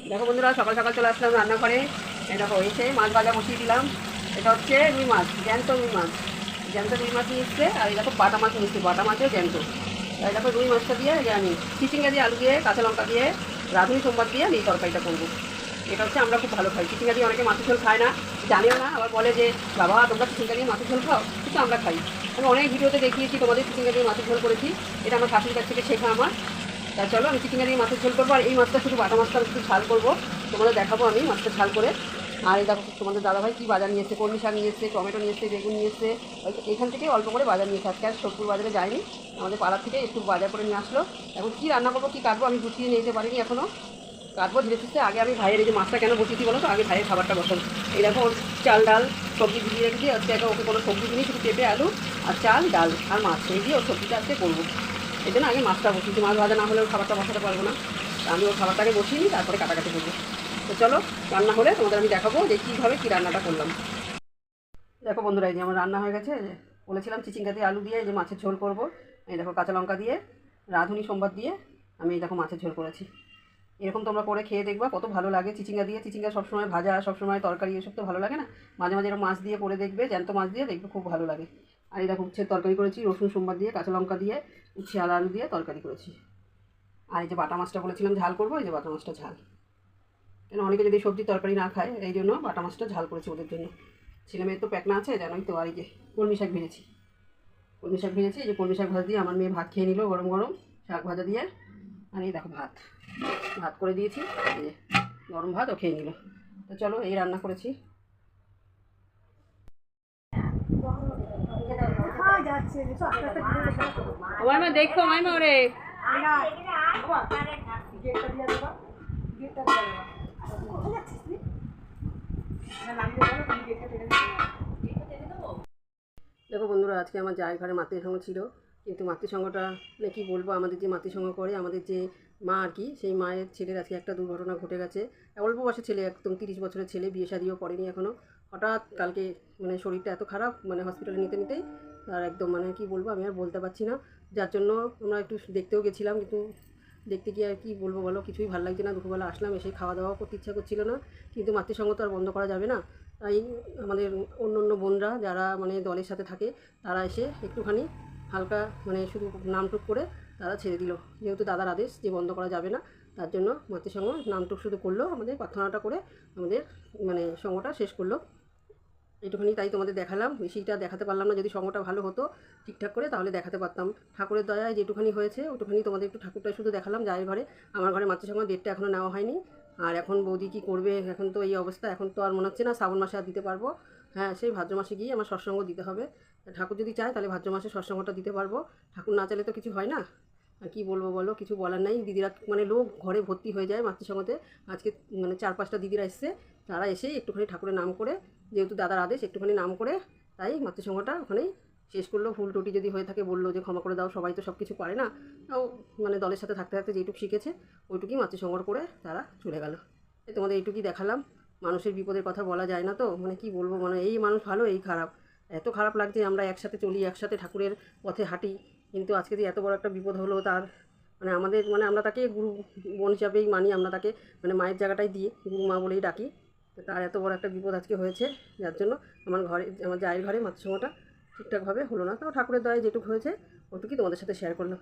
দেখো বন্ধুরা, সকাল সকাল চলে আসলাম রান্নাঘরে। এটা হয়েছে মাছ ভাজা বসিয়ে দিলাম। এটা হচ্ছে রুই মাছ, জ্যান্ত রুই মাছ। জ্যান্ত রুই মাছ নিয়ে এসছে। আর এই দেখো বাটা মাছ নিয়ে এসছে, বাটা মাছেও জ্যান্ত। আর দেখো রুই মাছটা দিয়ে যে আমি চিচিঙ্গা দিয়ে, আলু দিয়ে, কাঁচা লঙ্কা দিয়ে, রাঁধুনি সোমবার দিয়ে আমি এই তরকারিটা করবো। এটা হচ্ছে আমরা খুব ভালো খাই। চিচিঙ্গা দিয়ে অনেকে মাছের ঝোল খায় না, জানেও না, আবার বলে যে বাবা তোমরা চিচিঙ্গা দিয়ে মাছের ঝোল খাও, কিন্তু আমরা খাই। আমি অনেক ভিডিওতে দেখিয়েছি তোমাদের চিচিঙ্গা দিয়ে মাছের ঝোল করেছি। এটা আমার শাশুড়ির কাছ থেকে শেখা আমার। তা চলো আমি চিচিঙ্গা দিয়ে মাছের ঝোল করবো। আর এই মাছটা শুধু বাটা মাছটা একটু ঝাল করবো, তোমাদের দেখাবো আমি মাছটা ঝাল করে। আর এই দেখো তোমাদের দাদাভাই কী বাজার নিয়ে এসছে, কলমি শাক নিয়ে এসছে, টমেটো নিয়ে এসছে, বেগুন নিয়ে এসছে। এখান থেকে অল্প করে বাজার নিয়ে এসে, আজকে আর সোদপুর বাজারে যায়নি, আমাদের পাড়ার থেকে একটু বাজার করে নিয়ে আসলো। এখন কী রান্না করবো, কী কাটবো আমি গুছিয়ে নিয়ে যেতে পারিনি এখনও। কাটবো ধীরে সুস্থে। আগে আমি ভাইয়ের এই যে মাছটা কেন বসিয়েছি বলো তো, আগে ভাইয়ের খাবারটা বসাবো। এই দেখো ওর চাল ডাল সবজি ভিজিয়ে রেখেছি। আজকে ওকে কোনো সবজি দিনই, শুধু পেঁপে আলু আর চাল ডাল আর মাছ এই দিয়ে ওর সবজিটা আজকে করবো। এই জন্য আগে মাছটা বসিয়েছি, মাছ ভাজা না হলে ওর খাবারটা বসাতে পারবো না। আমি ওর খাবারটাকে বসিয়ে নিই, তারপরে কাটাকাটি করবো। তো চলো রান্না হলে তোমাদের আমি দেখাবো যে কীভাবে কী রান্নাটা করলাম। দেখো বন্ধুরা, এই যে আমার রান্না হয়ে গেছে। বলেছিলাম চিচিঙ্গা দিয়ে আলু দিয়ে এই যে মাছের ঝোল করবো। এই দেখো কাঁচা লঙ্কা দিয়ে, রাঁধুনি সোমবার দিয়ে আমি এই দেখো মাছের ঝোল করেছি। এরকম তোমরা করে খেয়ে দেখবা কত ভালো লাগে চিচিঙ্গা দিয়ে। চিচিঙ্গা সবসময় ভাজা, সবসময় তরকারি, এসব তো ভালো লাগে না। মাঝে মাঝে এরকম মাছ দিয়ে করে দেখবে, জ্যান্ত মাছ দিয়ে দেখবে খুব ভালো লাগে। আর এই দেখো উচ্ছে তরকারি করেছি, রসুন সোমবার দিয়ে, কাঁচা লঙ্কা দিয়ে, উচ্ছে আর আলু দিয়ে তরকারি করেছি। আর এই যে বাটা মাছটা বলেছিলাম ঝাল করবো, এই যে বাটা মাছটা ঝাল। কেন অনেকে যদি সবজি তরকারি না খায়, এই জন্য বাটা মাছটা ঝাল করেছি ওদের জন্য। ছেলে মেয়ের তো প্যাকনা আছে জানোই তো। আর এই যে কলমি শাক ভেজেছি, কলমি শাক ভেজেছি। এই যে কলমি শাক ভাজা দিয়ে আমার মেয়ে ভাত খেয়ে নিল গরম গরম শাক ভাজা দিয়ে। আর এই দেখো ভাত ভাত করে দিয়েছি, এই যে গরম ভাত ও খেয়ে নিল। তো চলো এই রান্না করেছি। মাইমা দেখো, মাইমা ওরে দেখো বন্ধুরা, আজকে আমার জায়ের ঘরে মাতৃসঙ্গ ছিল। কিন্তু মাতৃসঙ্গটা মানে কী বলবো, আমাদের যে মাতৃসঙ্গ করে আমাদের যে মা আর কি, সেই মায়ের ছেলের আজকে একটা দুর্ঘটনা ঘটে গেছে। অল্প বয়সের ছেলে, একদম 30 বছরের ছেলে, বিয়ে শাদিও করেনি এখনও। হঠাৎ কালকে মানে শরীরটা এত খারাপ, মানে হসপিটালে নিতে নিতেই আর একদম মানে কী বলবো আমি আর বলতে পারছি না। যার জন্য আমরা একটু দেখতেও গেছিলাম, কিন্তু দেখতে গিয়ে আর কী বলবো বলো, কিছুই ভালো লাগছে না। দুপুরবেলা আসলাম, এসে খাওয়া দাওয়া করতে ইচ্ছা করছিল না। কিন্তু মাতৃসঙ্গ তো আর বন্ধ করা যাবে না। তাই আমাদের অন্য অন্য বোনরা যারা মানে দলের সাথে থাকে, তারা এসে একটুখানি হালকা মানে শুধু নামটুক করে তারা ছেড়ে দিল। যেহেতু দাদার আদেশ যে বন্ধ করা যাবে না, তার জন্য মাতৃসঙ্গ নামটুক শুধু করলো, আমাদের প্রার্থনাটা করে আমাদের মানে সঙ্গটা শেষ করলো। এইটুখানি তাই তোমাদের দেখালাম, বেশিটা দেখাতে পারলাম না। যদি সঙ্গটা ভালো হতো ঠিকঠাক করে তাহলে দেখাতে পারতাম। ঠাকুরের দয়ায় যেটুখানি হয়েছে ওটুখানি তোমাদের একটু ঠাকুরটা শুধু দেখালাম জায়ের ঘরে। আমার ঘরে মাতৃসঙ্গ ডেটটা এখনও নেওয়া হয়নি। আর এখন বৌদি কী করবে, এখন তো এই অবস্থা, এখন তো আর মনে হচ্ছে না শ্রাবণ মাসে আর দিতে পারবো। হ্যাঁ, সেই ভাদ্র মাসে গিয়ে আমার সৎসঙ্গ দিতে হবে। ঠাকুর যদি চায় তাহলে ভাদ্র মাসে সৎসঙ্গটা দিতে পারবো। ঠাকুর না চাইলে তো কিছু হয় না। আর কী বলবো বলো, কিছু বলার নাই। দিদিরা মানে লোক ঘরে ভর্তি হয়ে যায় মাতৃসঙ্গতে। আজকে মানে 4-5টা দিদিরা এসছে, তারা এসেই একটুখানি ঠাকুরের নাম করে, যেহেতু দাদার আদেশ একটুখানি নাম করে, তাই মাতৃসঙ্গটা ওখানেই শেষ করলো। ভুল টুটি যদি হয়ে থাকে বললো যে ক্ষমা করে দাও, সবাই তো সব কিছু পারে না। তাও মানে দলের সাথে থাকতে থাকতে যেটুকু শিখেছে ওইটুকুই মাতৃসঙ্গ করে তারা চলে গেল। তোমাদের এইটুকুই দেখালাম। মানুষের বিপদের কথা বলা যায় না তো, মানে কি বলবো, মানে এই মানুষ ভালো এই খারাপ। এত খারাপ লাগছে, আমরা একসাথে চলি, একসাথে ঠাকুরের পথে হাঁটি, কিন্তু আজকে যে এত বড় একটা বিপদ হলো, তার মানে আমাদের মানে আমরা তাকে গুরু বোন হিসাবেই মানি, আমরা তাকে মানে মায়ের জায়গাটাই দিয়ে গুরু মা বলেই ডাকি। তার এত বড় একটা বিপদ আজকে হয়েছে, যার জন্য আমার জায়ের ঘরে মাতৃসঙ্গটা ঠিকঠাকভাবে হলো না। তাও ঠাকুরের দয়ায় যেটুকু হয়েছে ওটুকুই তোমাদের সাথে শেয়ার করলাম।